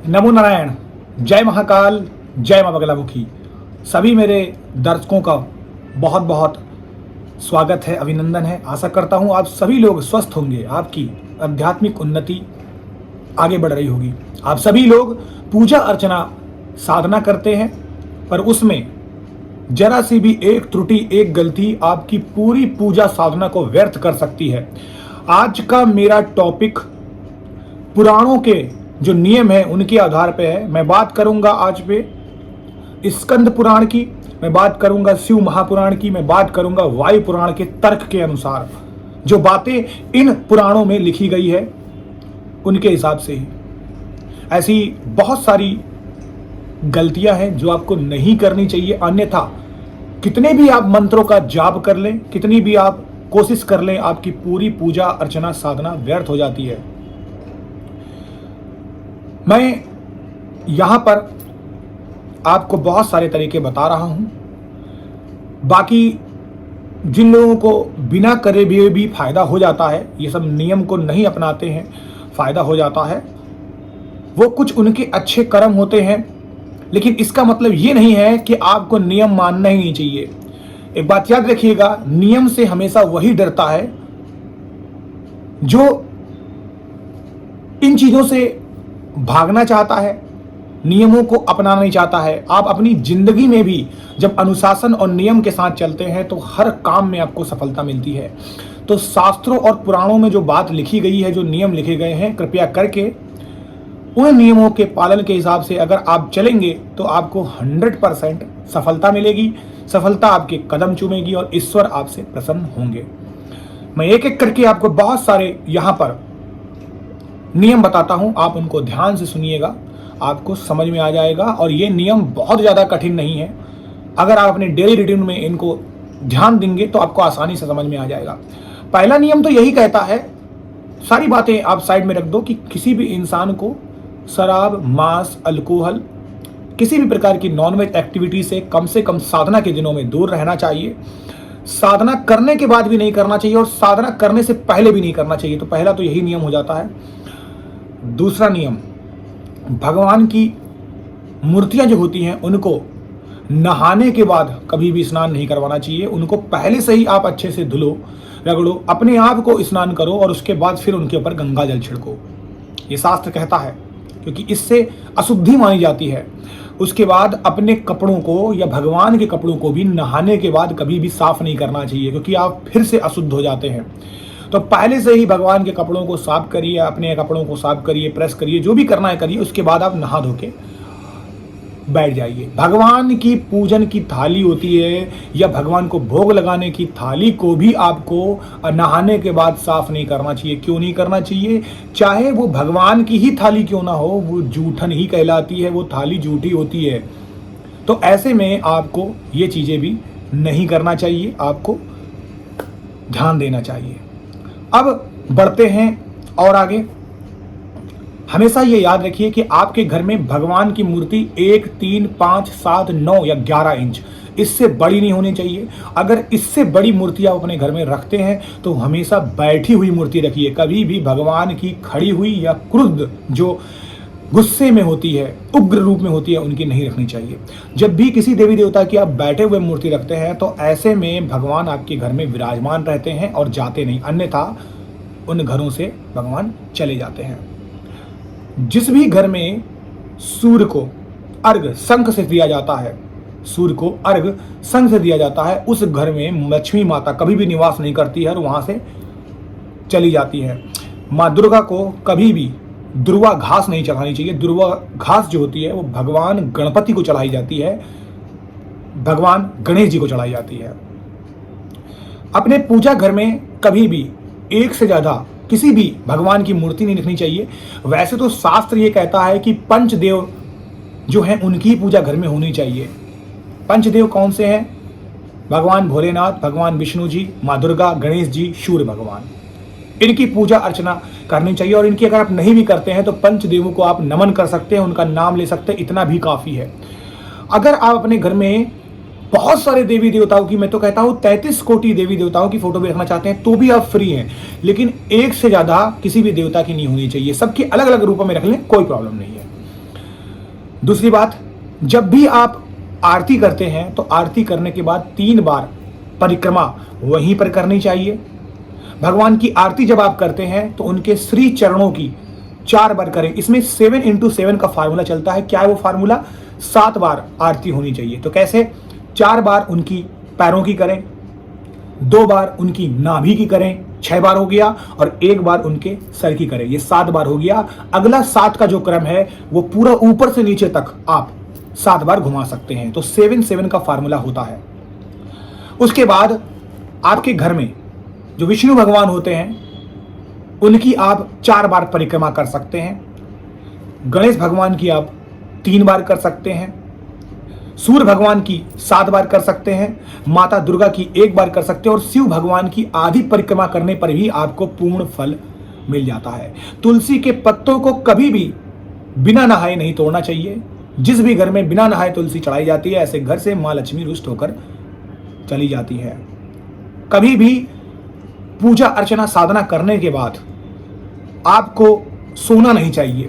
नमो नारायण, जय महाकाल, जय मां बगलामुखी। सभी मेरे दर्शकों का बहुत बहुत स्वागत है, अभिनंदन है। आशा करता हूं आप सभी लोग स्वस्थ होंगे, आपकी आध्यात्मिक उन्नति आगे बढ़ रही होगी। आप सभी लोग पूजा अर्चना साधना करते हैं, पर उसमें जरा सी भी एक त्रुटि, एक गलती आपकी पूरी पूजा साधना को व्यर्थ कर सकती है। आज का मेरा टॉपिक पुराणों के जो नियम है उनके आधार पे है। मैं बात करूंगा आज पे स्कंद पुराण की, मैं बात करूंगा शिव महापुराण की, मैं बात करूंगा वायु पुराण के तर्क के अनुसार जो बातें इन पुराणों में लिखी गई है उनके हिसाब से ही। ऐसी बहुत सारी गलतियां हैं जो आपको नहीं करनी चाहिए, अन्यथा कितने भी आप मंत्रों का जाप कर लें, कितनी भी आप कोशिश कर लें, आपकी पूरी पूजा अर्चना साधना व्यर्थ हो जाती है। मैं यहां पर आपको बहुत सारे तरीके बता रहा हूं, बाकी जिन लोगों को बिना करे भी फायदा हो जाता है, ये सब नियम को नहीं अपनाते हैं, फायदा हो जाता है, वो कुछ उनके अच्छे कर्म होते हैं, लेकिन इसका मतलब ये नहीं है कि आपको नियम मानना ही नहीं चाहिए। एक बात याद रखिएगा, नियम से हमेशा वही डरता है जो इन चीजों से भागना चाहता है, नियमों को अपनाना नहीं चाहता है। आप अपनी जिंदगी में भी जब अनुशासन और नियम के साथ चलते हैं तो हर काम में आपको सफलता मिलती है। तो शास्त्रों और पुराणों में जो बात लिखी गई है, जो नियम लिखे गए हैं, कृपया करके उन नियमों के पालन के हिसाब से अगर आप चलेंगे तो आपको 100% सफलता मिलेगी। सफलता आपके कदम चूमेगी और ईश्वर आपसे प्रसन्न होंगे। मैं एक एक करके आपको बहुत सारे यहां पर नियम बताता हूं, आप उनको ध्यान से सुनिएगा, आपको समझ में आ जाएगा। और ये नियम बहुत ज़्यादा कठिन नहीं है, अगर आप अपने डेली रूटीन में इनको ध्यान देंगे तो आपको आसानी से समझ में आ जाएगा। पहला नियम तो यही कहता है, सारी बातें आप साइड में रख दो, कि किसी भी इंसान को शराब, मांस, अल्कोहल, किसी भी प्रकार की नॉनवेज एक्टिविटी से कम साधना के दिनों में दूर रहना चाहिए। साधना करने के बाद भी नहीं करना चाहिए और साधना करने से पहले भी नहीं करना चाहिए। तो पहला तो यही नियम हो जाता है। दूसरा नियम, भगवान की मूर्तियां जो होती हैं उनको नहाने के बाद कभी भी स्नान नहीं करवाना चाहिए। उनको पहले से ही आप अच्छे से धुलो, रगड़ो, अपने आप को स्नान करो और उसके बाद फिर उनके ऊपर गंगा जल छिड़को। ये शास्त्र कहता है, क्योंकि इससे अशुद्धि मानी जाती है। उसके बाद अपने कपड़ों को या भगवान के कपड़ों को भी नहाने के बाद कभी भी साफ नहीं करना चाहिए, क्योंकि आप फिर से अशुद्ध हो जाते हैं। तो पहले से ही भगवान के कपड़ों को साफ करिए, अपने कपड़ों को साफ करिए, प्रेस करिए, जो भी करना है करिए। उसके बाद आप नहा धो के बैठ जाइए। भगवान की पूजन की थाली होती है या भगवान को भोग लगाने की थाली को भी आपको नहाने के बाद साफ नहीं करना चाहिए। क्यों नहीं करना चाहिए? चाहे वो भगवान की ही थाली क्यों ना हो, वो जूठन ही कहलाती है, वो थाली जूठी होती है। तो ऐसे में आपको ये चीजें भी नहीं करना चाहिए, आपको ध्यान देना चाहिए। अब बढ़ते हैं और आगे। हमेशा ये याद रखिए कि आपके घर में भगवान की मूर्ति 1, 3, 5, 7, 9 या 11 इंच, इससे बड़ी नहीं होनी चाहिए। अगर इससे बड़ी मूर्ति आप अपने घर में रखते हैं तो हमेशा बैठी हुई मूर्ति रखिए। कभी भी भगवान की खड़ी हुई या क्रुद्ध, जो गुस्से में होती है, उग्र रूप में होती है, उनकी नहीं रखनी चाहिए। जब भी किसी देवी देवता की आप बैठे हुए मूर्ति रखते हैं तो ऐसे में भगवान आपके घर में विराजमान रहते हैं और जाते नहीं, अन्यथा उन घरों से भगवान चले जाते हैं। जिस भी घर में सूर्य को अर्घ शंख से दिया जाता है, सूर्य को अर्घ शंख से दिया जाता है, उस घर में लक्ष्मी माता कभी भी निवास नहीं करती है और वहां से चली जाती है। माँ दुर्गा को कभी भी दुर्वा घास नहीं चढ़ानी चाहिए। दुर्वा घास जो होती है वो भगवान गणपति को चढ़ाई जाती है, भगवान गणेश जी को चढ़ाई जाती है। अपने पूजा घर में कभी भी एक से ज्यादा किसी भी भगवान की मूर्ति नहीं रखनी चाहिए। वैसे तो शास्त्र ये कहता है कि पंचदेव जो हैं उनकी पूजा घर में होनी चाहिए। पंचदेव कौन से हैं? भगवान भोलेनाथ, भगवान विष्णु जी, माँ दुर्गा, गणेश जी, सूर्य भगवान, इनकी पूजा अर्चना करनी चाहिए। और इनकी अगर आप नहीं भी करते हैं तो पंचदेवों को आप नमन कर सकते हैं, उनका नाम ले सकते हैं, इतना भी काफी है। अगर आप अपने घर में बहुत सारे देवी देवताओं की, मैं तो कहता हूं 33 कोटि देवी देवताओं की फोटो भी रखना चाहते हैं तो भी आप फ्री हैं, लेकिन एक से ज्यादा किसी भी देवता की नहीं होनी चाहिए। सबकी अलग अलग रूपों में रख लें, कोई प्रॉब्लम नहीं है। दूसरी बात, जब भी आप आरती करते हैं तो आरती करने के बाद 3 बार परिक्रमा वहीं पर करनी चाहिए। भगवान की आरती जब आप करते हैं तो उनके श्री चरणों की 4 बार करें। इसमें 7x7 का फार्मूला चलता है। क्या है वो फार्मूला? 7 बार आरती होनी चाहिए। तो कैसे? 4 बार उनकी पैरों की करें, 2 बार उनकी नाभि की करें, 6 बार हो गया, और 1 बार उनके सर की करें, ये 7 बार हो गया। अगला 7 का जो क्रम है वो पूरा ऊपर से नीचे तक आप 7 बार घुमा सकते हैं। तो 7x7 का फार्मूला होता है। उसके बाद आपके घर में जो विष्णु भगवान होते हैं उनकी आप 4 बार परिक्रमा कर सकते हैं। गणेश भगवान की आप 3 बार कर सकते हैं। सूर्य भगवान की 7 बार कर सकते हैं। माता दुर्गा की 1 बार कर सकते हैं। और शिव भगवान की आधी परिक्रमा करने पर भी आपको पूर्ण फल मिल जाता है। तुलसी के पत्तों को कभी भी बिना नहाए नहीं तोड़ना चाहिए। जिस भी घर में बिना नहाए तुलसी चढ़ाई जाती है, ऐसे घर से मां लक्ष्मी रुष्ट होकर चली जाती है। कभी भी पूजा अर्चना साधना करने के बाद आपको सोना नहीं चाहिए।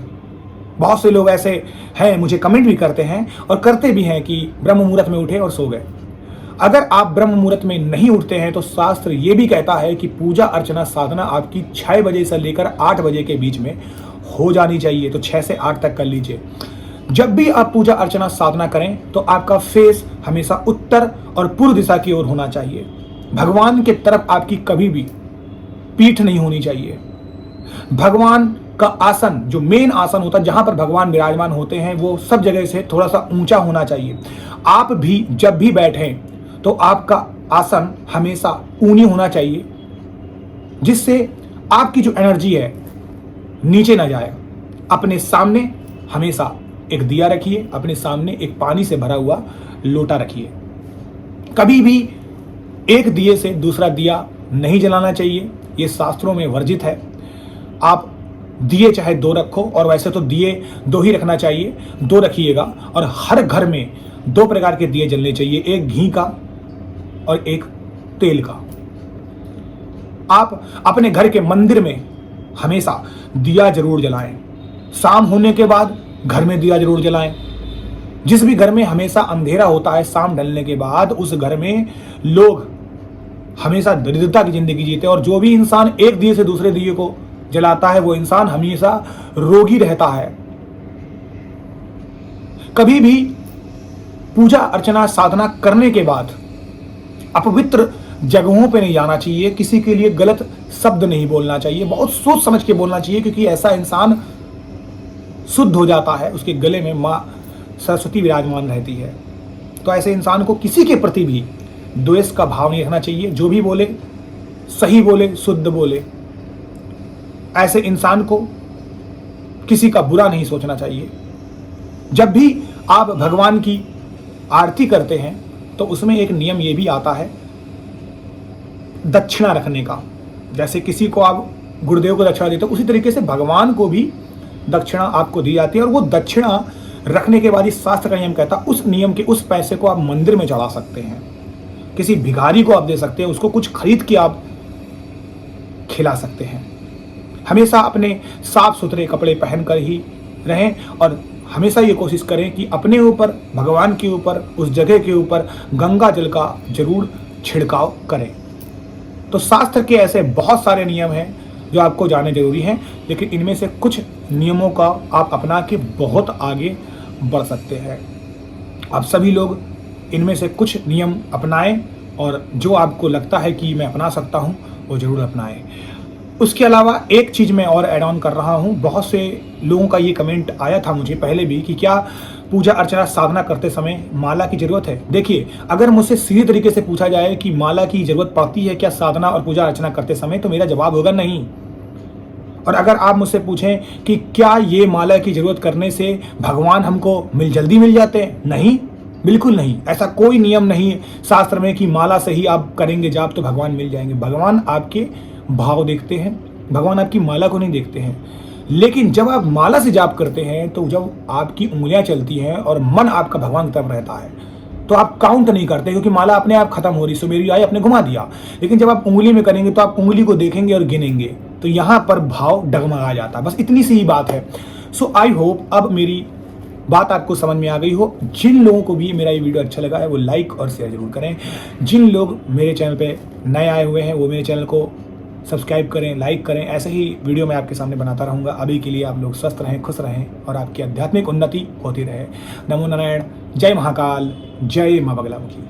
बहुत से लोग ऐसे हैं, मुझे कमेंट भी करते हैं और करते भी हैं कि ब्रह्म मुहूर्त में उठे और सो गए। अगर आप ब्रह्म मुहूर्त में नहीं उठते हैं तो शास्त्र ये भी कहता है कि पूजा अर्चना साधना आपकी 6 बजे से लेकर 8 बजे के बीच में हो जानी चाहिए। तो 6 से 8 तक कर लीजिए। जब भी आप पूजा अर्चना साधना करें तो आपका फेस हमेशा उत्तर और पूर्व दिशा की ओर होना चाहिए। भगवान के तरफ आपकी कभी भी पीठ नहीं होनी चाहिए। भगवान का आसन, जो मेन आसन होता है जहां पर भगवान विराजमान होते हैं, वो सब जगह से थोड़ा सा ऊंचा होना चाहिए। आप भी जब भी बैठें तो आपका आसन हमेशा ऊनी होना चाहिए, जिससे आपकी जो एनर्जी है नीचे ना जाए। अपने सामने हमेशा एक दिया रखिए, अपने सामने एक पानी से भरा हुआ लोटा रखिए। कभी भी एक दिए से दूसरा दिया नहीं जलाना चाहिए, ये शास्त्रों में वर्जित है। आप दिए चाहे 2 रखो, और वैसे तो दिए 2 ही रखना चाहिए, 2 रखिएगा। और हर घर में 2 प्रकार के दिए जलने चाहिए, एक घी का और एक तेल का। आप अपने घर के मंदिर में हमेशा दिया जरूर जलाएं। शाम होने के बाद घर में दिया जरूर जलाएं। जिस भी घर में हमेशा अंधेरा होता है शाम ढलने के बाद, उस घर में लोग हमेशा दरिद्रता की जिंदगी जीते हैं। और जो भी इंसान एक दिए से दूसरे दिए को जलाता है वो इंसान हमेशा रोगी रहता है। कभी भी पूजा अर्चना साधना करने के बाद अपवित्र जगहों पे नहीं जाना चाहिए। किसी के लिए गलत शब्द नहीं बोलना चाहिए, बहुत सोच समझ के बोलना चाहिए, क्योंकि ऐसा इंसान शुद्ध हो जाता है, उसके गले में मां सरस्वती विराजमान रहती है। तो ऐसे इंसान को किसी के प्रति भी द्वेष का भाव नहीं रखना चाहिए। जो भी बोले सही बोले, शुद्ध बोले। ऐसे इंसान को किसी का बुरा नहीं सोचना चाहिए। जब भी आप भगवान की आरती करते हैं तो उसमें एक नियम ये भी आता है दक्षिणा रखने का। जैसे किसी को आप गुरुदेव को दक्षिणा देते हो, उसी तरीके से भगवान को भी दक्षिणा आपको दी जाती है। और वो दक्षिणा रखने के बाद इस शास्त्र का नियम कहता है उस नियम के उस पैसे को आप मंदिर में चढ़ा सकते हैं, किसी भिखारी को आप दे सकते हैं, उसको कुछ खरीद के आप खिला सकते हैं। हमेशा अपने साफ सुथरे कपड़े पहनकर ही रहें और हमेशा ये कोशिश करें कि अपने ऊपर, भगवान के ऊपर, उस जगह के ऊपर गंगा जल का जरूर छिड़काव करें। तो शास्त्र के ऐसे बहुत सारे नियम हैं जो आपको जानने जरूरी हैं, लेकिन इनमें से कुछ नियमों का आप अपना के बहुत आगे बढ़ सकते हैं। आप सभी लोग इनमें से कुछ नियम अपनाएं और जो आपको लगता है कि मैं अपना सकता हूं वो जरूर अपनाएं। उसके अलावा एक चीज़ मैं और ऐड ऑन कर रहा हूं। बहुत से लोगों का ये कमेंट आया था मुझे पहले भी कि क्या पूजा अर्चना साधना करते समय माला की ज़रूरत है। देखिए, अगर मुझसे सीधे तरीके से पूछा जाए कि माला की ज़रूरत पड़ती है क्या साधना और पूजा अर्चना करते समय, तो मेरा जवाब होगा नहीं। और अगर आप मुझसे पूछें कि क्या ये माला की ज़रूरत करने से भगवान हमको जल्दी मिल जाते हैं, नहीं, बिल्कुल नहीं। ऐसा कोई नियम नहीं है शास्त्र में कि माला से ही आप करेंगे जाप तो भगवान मिल जाएंगे। भगवान आपके भाव देखते हैं, भगवान आपकी माला को नहीं देखते हैं। लेकिन जब आप माला से जाप करते हैं तो जब आपकी उंगलियां चलती हैं और मन आपका भगवान की तरफ रहता है तो आप काउंट नहीं करते, क्योंकि माला अपने आप खत्म हो रही, सुबेरी आई आपने घुमा दिया। लेकिन जब आप उंगली में करेंगे तो आप उंगली को देखेंगे और गिनेंगे, तो यहाँ पर भाव डगमगा जाता है। बस इतनी सी ही बात है। सो आई होप अब मेरी बात आपको समझ में आ गई हो। जिन लोगों को भी मेरा ये वीडियो अच्छा लगा है वो लाइक और शेयर जरूर करें। जिन लोग मेरे चैनल पे नए आए हुए हैं वो मेरे चैनल को सब्सक्राइब करें, लाइक करें। ऐसे ही वीडियो मैं आपके सामने बनाता रहूँगा। अभी के लिए आप लोग स्वस्थ रहें, खुश रहें और आपकी आध्यात्मिक उन्नति होती रहे। नमो नारायण। जय महाकाल, जय माँ बगलामुखी।